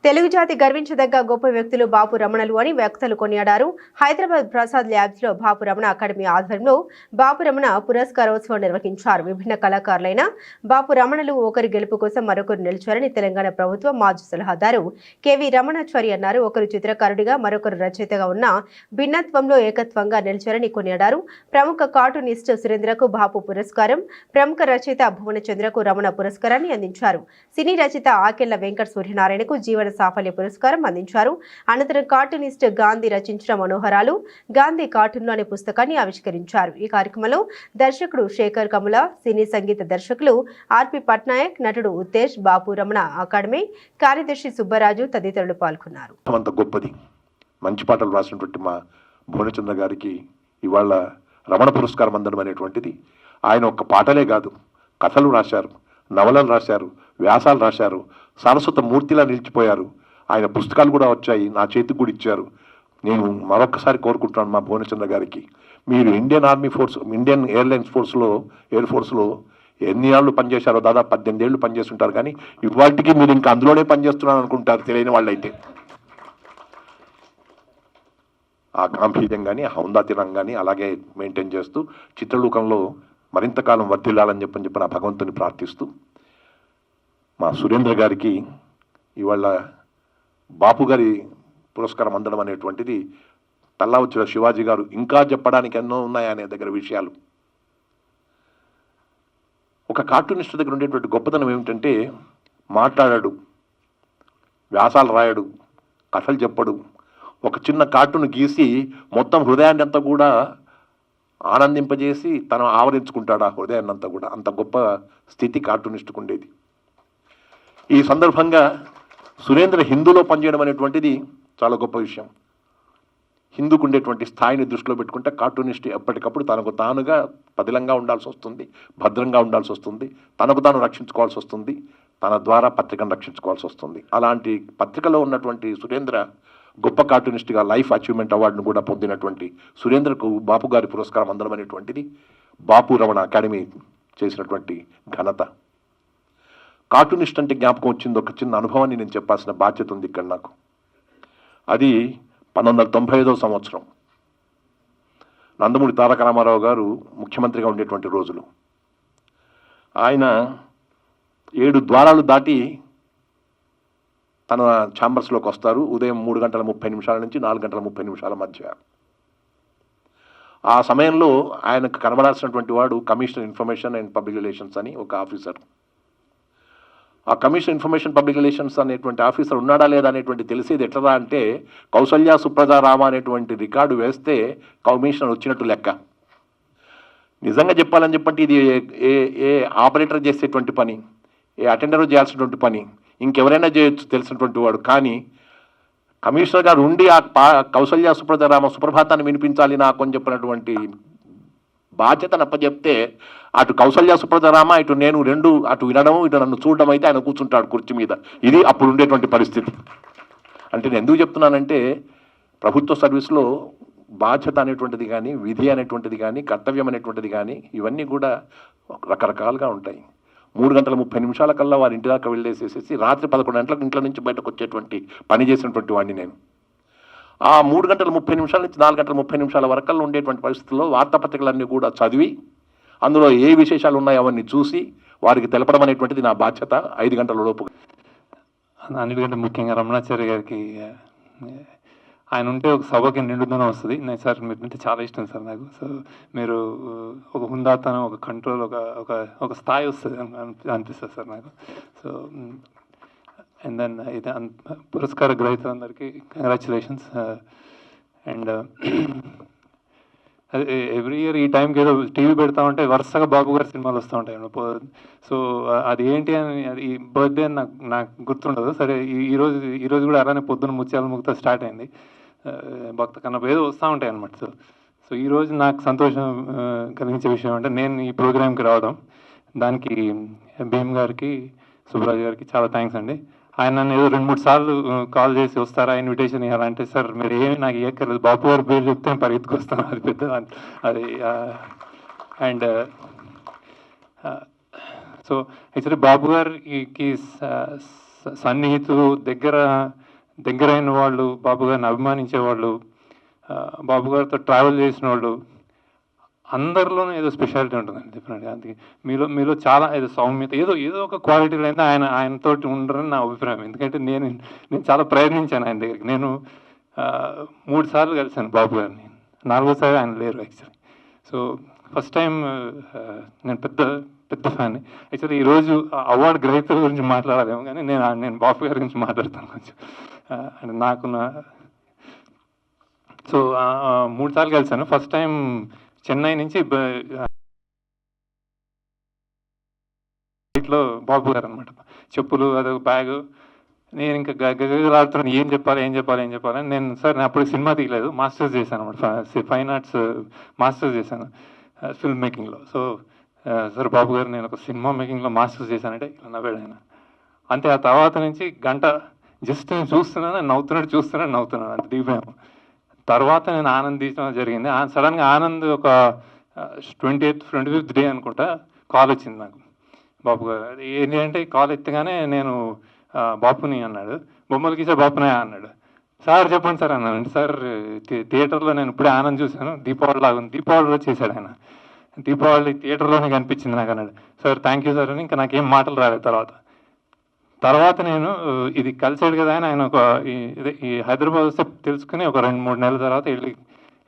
తెలుగు జాతి గర్వించదగ్గ గొప్ప వ్యక్తులు బాపు రమణలు అని వ్యక్తులు కొనియాడారు. హైదరాబాద్ ప్రసాద్ ల్యాబ్స్ లో బాపు రమణ అకాడమీ ఆధ్వర్యంలో బాపు రమణ పురస్కారోత్సవం నిర్వహించారు. విభిన్న కళాకారులైన బాపు రమణలు ఒకరి గెలుపు కోసం మరొకరు నిలిచారని తెలంగాణ ప్రభుత్వం మాజీ సలహాదారు కెవి రమణాచారి అన్నారు. ఒకరు చిత్రకారుడిగా మరొకరు రచయితగా ఉన్న భిన్నత్వంలో ఏకత్వంగా నిలిచారని కొనియాడారు. ప్రముఖ కార్టూనిస్ట్ సురేంద్రకు బాపు పురస్కారం, ప్రముఖ రచయిత భువనచంద్రకు రమణ పురస్కారాన్ని అందించారు. సినీ రచయిత ఆకెళ్ల వెంకట సూర్యనారాయణకు జీవన సాఫల్య పురస్కారం అందించారు. అనంతరం కార్టూనిస్ట్ గాంధీ రచించిన మనోహరాలు గాంధీ కార్టూన్లు అనే పుస్తకాన్ని ఆవిష్కరించారు. ఈ కార్యక్రమంలో దర్శకుడు శేఖర్ కమల, సినీ సంగీత దర్శకులు ఆర్పి పట్నాయక్, నటుడు ఉత్తేజ్, బాపు రమణ అకాడమీ కార్యదర్శి సుబ్బరాజు తదితరులు పాల్గొన్నారు. గొప్పది మంచి పాటలు రాసినటువంటి మా భువనచంద్ర గారికి ఇవాళ రమణ పురస్కారం అందడం అనేటువంటిది, ఆయన ఒక్క పాటలే కాదు, కథలు రాశారు, నవలలు రాశారు, వ్యాసాలు రాశారు, సరస్వత మూర్తిలా నిలిచిపోయారు. ఆయన పుస్తకాలు కూడా వచ్చాయి, నా చేతికి కూడా ఇచ్చారు. నేను మరొకసారి కోరుకుంటున్నాను మా భువనచంద్ర గారికి, మీరు Indian army force, Indian airlines ఫోర్స్లో, ఎయిర్ ఫోర్స్లో ఎన్ని ఏళ్ళు పనిచేశారో, దాదాపు 18 ఏళ్ళు పనిచేస్తుంటారు. కానీ ఇవాటికి మీరు ఇంకా అందులోనే పనిచేస్తున్నారు అనుకుంటారు తెలియని వాళ్ళైతే. ఆ గాంభీర్యం కానీ, ఆ హౌందాతిరం కానీ అలాగే మెయింటైన్ చేస్తూ చిత్రలోకంలో మరింత కాలం వర్ధిల్లాలని చెప్పి నా భగవంతుని ప్రార్థిస్తూ, మా సురేంద్ర గారికి ఇవాళ బాపు గారి పురస్కారం అందడం అనేటువంటిది, తల్లా వచ్చిన శివాజీ గారు ఇంకా చెప్పడానికి ఎన్నో ఉన్నాయనే దగ్గర విషయాలు. ఒక కార్టూనిస్ట్ దగ్గర ఉండేటువంటి గొప్పతనం ఏమిటంటే, మాట్లాడాడు, వ్యాసాలు రాయడు, కథలు చెప్పడు, ఒక చిన్న కార్టూన్ గీసి మొత్తం హృదయాన్ని అంతా కూడా ఆనందింపజేసి తను ఆవరించుకుంటాడు ఆ హృదయాన్ని అంతా కూడా. అంత గొప్ప స్థితి కార్టూనిస్ట్కు ఉండేది. ఈ సందర్భంగా సురేంద్ర హిందూలో పనిచేయడం అనేటువంటిది చాలా గొప్ప విషయం. హిందూకు ఉండేటువంటి స్థాయిని దృష్టిలో పెట్టుకుంటే కార్టూనిస్ట్ ఎప్పటికప్పుడు తనకు తానుగా పదిలంగా ఉండాల్సి వస్తుంది, భద్రంగా ఉండాల్సి వస్తుంది, తనకు తాను రక్షించుకోవాల్సి వస్తుంది, తన ద్వారా పత్రికను రక్షించుకోవాల్సి వస్తుంది. అలాంటి పత్రికలో ఉన్నటువంటి సురేంద్ర గొప్ప కార్టూనిస్ట్గా లైఫ్ అచీవ్మెంట్ అవార్డును కూడా పొందినటువంటి సురేంద్రకు బాపు గారి పురస్కారం అందడం అనేటువంటిది బాపు రమణ అకాడమీ చేసినటువంటి ఘనత. కార్టూనిస్ట్ అంటే జ్ఞాపకం వచ్చింది, ఒక చిన్న అనుభవాన్ని నేను చెప్పాల్సిన బాధ్యత ఉంది ఇక్కడ నాకు. అది 1995వ సంవత్సరం, నందమూరి తారక రామారావు గారు ముఖ్యమంత్రిగా ఉండేటువంటి రోజులు. ఆయన 7 ద్వారాలు దాటి తన ఛాంబర్స్లోకి వస్తారు. ఉదయం 3:30 నుంచి 4:30 మధ్య. ఆ సమయంలో ఆయనకు కనబడాల్సినటువంటి వాడు commissioner information and public relations అని ఒక ఆఫీసర్. ఆ కమిషన్ ఇన్ఫర్మేషన్ పబ్లిక్ రిలేషన్స్ అనేటువంటి ఆఫీసర్ ఉన్నాడా లేదా అనేటువంటి తెలిసేది ఎట్లా అంటే, కౌసల్య సుప్రజా రామ అనేటువంటి రికార్డు వేస్తే కమిషనర్ వచ్చినట్టు లెక్క. నిజంగా చెప్పాలని చెప్పంటే ఇది ఏ ఆపరేటర్ చేసేటువంటి పని, ఏ అటెండర్ చేయాల్సినటువంటి పని, ఇంకెవరైనా చేయొచ్చు తెలిసినటువంటి వాడు. కానీ కమిషనర్ గారు ఉండి ఆ కౌసల్య సుప్రజా రామ సుప్రభాతాన్ని వినిపించాలి నాకు అని చెప్పినటువంటి బాధ్యతను అప్పచెప్తే, అటు కౌసల్య సుప్రజారామ, ఇటు నేను రెండు, అటు వినడం ఇటు నన్ను చూడడం అయితే ఆయన కూర్చుంటాడు కుర్చీ మీద. ఇది అప్పుడు ఉండేటువంటి పరిస్థితి. అంటే నేను ఎందుకు చెప్తున్నానంటే, ప్రభుత్వ సర్వీస్లో బాధ్యత అనేటువంటిది కానీ, విధి అనేటువంటిది కానీ, కర్తవ్యం అనేటువంటిది కానీ, ఇవన్నీ కూడా రకరకాలుగా ఉంటాయి. 3:30 కల్లా వారి ఇంటి దాకా వెళ్ళేసేసేసి రాత్రి 11 గంటలకు ఇంట్లో నుంచి బయటకు వచ్చేటువంటి పని చేసినటువంటి వాడిని నేను. ఆ 3:30 నుంచి 4:30 వరకల్లా ఉండేటువంటి పరిస్థితుల్లో వార్తాపత్రికలన్నీ కూడా చదివి, అందులో ఏ విశేషాలు ఉన్నాయో అవన్నీ చూసి వారికి తెలపడం అనేటువంటిది నా బాధ్యత. 5 గంటల లోపు. అన్నిటికంటే ముఖ్యంగా రమణాచార్య గారికి, ఆయన ఉంటే ఒక సభకి నిండుదనం వస్తుంది. నేను సార్ మీరు అంటే చాలా ఇష్టం సార్ నాకు. సో మీరు ఒక హుందాతనం, ఒక కంట్రోల్, ఒక స్థాయి వస్తుంది అనిపిస్తుంది సార్ నాకు. సో అండ్ దెన్ ఇది పురస్కార గ్రహీతలందరికీ కంగ్రాచులేషన్స్. అండ్ ఎవ్రీ ఇయర్ ఈ టైంకి ఏదో టీవీ పెడతా ఉంటే వరుసగా బాబు గారి సినిమాలు వస్తూ ఉంటాయి. సో అది ఏంటి అని, ఈ బర్త్డే అని నాకు గుర్తుండదు. సరే ఈరోజు కూడా అలానే పొద్దున్న ముత్యాల ముగ్గుతో స్టార్ట్ అయింది. భక్త కన్నప్ప ఏదో వస్తూ ఉంటాయి అన్నమాట. సో ఈరోజు నాకు సంతోషం కలిగించే విషయం అంటే, నేను ఈ ప్రోగ్రామ్కి రావడం, దానికి భీమ్ గారికి, సుబ్బరాజు గారికి చాలా థ్యాంక్స్ అండి. ఆయన నన్ను ఏదో 2-3 సార్లు కాల్ చేసి వస్తారా ఇన్విటేషన్ ఇవ్వాలంటే, సార్ మీరు ఏమి నాకు ఇవ్వక్కర్లేదు, బాపు గారి పేరు చెప్తే పరిగెత్తుకొస్తాను, అది పెద్ద అది. అండ్ సో యాక్చువల్లీ బాపు గారికి సన్నిహితులు, దగ్గరైన వాళ్ళు, బాబు గారిని అభిమానించేవాళ్ళు, బాబు గారితో ట్రావెల్ చేసిన వాళ్ళు, అందరిలోనూ ఏదో స్పెషాలిటీ ఉంటుందండి డిఫరెంట్గా. అందుకే మీలో చాలా ఏదో సౌమ్యత, ఏదో ఒక క్వాలిటీలు అయితే ఆయనతోటి ఉండరని నా అభిప్రాయం. ఎందుకంటే నేను చాలా ప్రయత్నించాను ఆయన దగ్గరికి. నేను 3 సార్లు కలిశాను బాబు గారిని. 4వసారి ఆయన లేరు యాక్చువల్లీ. సో ఫస్ట్ టైం నేను పెద్ద ఫ్యాన్. యాక్చువల్లీ ఈరోజు అవార్డు గ్రహీతల గురించి మాట్లాడాలేమో, కానీ నేను బాబు గారి గురించి మాట్లాడతాను కొంచెం. అంటే నాకున్న సో 3 సార్లు కలిశాను. ఫస్ట్ టైం చెన్నై నుంచి ఫ్లైట్లో బాబు గారు అనమాట. చెప్పులు, అదొక బ్యాగు. నేను ఇంకా గగలాడుతున్నాను, ఏం చెప్పాలి. నేను అప్పుడు సినిమా తీయలేదు, మాస్టర్స్ చేశాను అనమాట. ఫైన్ ఆర్ట్స్ మాస్టర్స్ చేశాను ఫిల్మ్ మేకింగ్లో. సో సార్ బాబు గారు, నేను ఒక సినిమా మేకింగ్లో మాస్టర్స్ చేశానంటే ఇలా నవ్వాడు ఆయన. అంతే. ఆ తర్వాత నుంచి గంట జస్ట్ నేను నవ్వుతున్నాను అంత దిగిపోయాము. తర్వాత నేను ఆనంద్ తీయడం జరిగింది. సడన్గా ఆనంద్ ఒక 25th డే అనుకుంటా కాల్ వచ్చింది నాకు. బాబు గారు ఏంటి అంటే, కాల్ ఎత్తగానే నేను బాపుని అన్నాడు. బొమ్మలు గీసే బాపునే అన్నాడు. సార్ చెప్పండి సార్ అన్నాను. సార్ థియేటర్లో నేను ఇప్పుడే ఆనంద్ చూశాను, దీపావళి లాగా ఉంది. దీపావళిలో చేశాడు ఆయన. దీపావళి థియేటర్లోనే కనిపించింది నాకు అన్నాడు. సార్ థ్యాంక్ యూ సార్ అని ఇంకా నాకేం మాటలు రాలేదు. తర్వాత నేను ఇది కలిసాడు కదా అని ఆయన ఈ హైదరాబాద్ వస్తే తెలుసుకుని ఒక 2-3 నెలల తర్వాత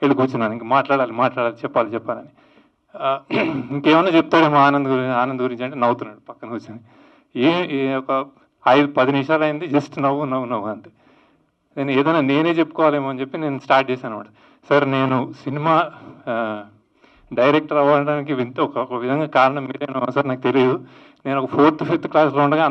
వెళ్ళి కూర్చున్నాను. ఇంక మాట్లాడాలి చెప్పాలని. ఇంకేమన్నా చెప్తాడేమో ఆనంద్ గురించి అంటే నవ్వుతున్నాడు పక్కన కూర్చొని. ఒక 5-10 నిమిషాలు అయింది, జస్ట్ నవ్వు అంతే. నేను ఏదైనా నేనే చెప్పుకోవాలేమో అని చెప్పి నేను స్టార్ట్ చేశాను అనమాట. సార్ నేను సినిమా డైరెక్టర్ అవ్వడానికి ఒక విధంగా కారణం మీరేమో సార్, నాకు తెలియదు. నేను ఒక 4th, 5th క్లాస్లో ఉండగా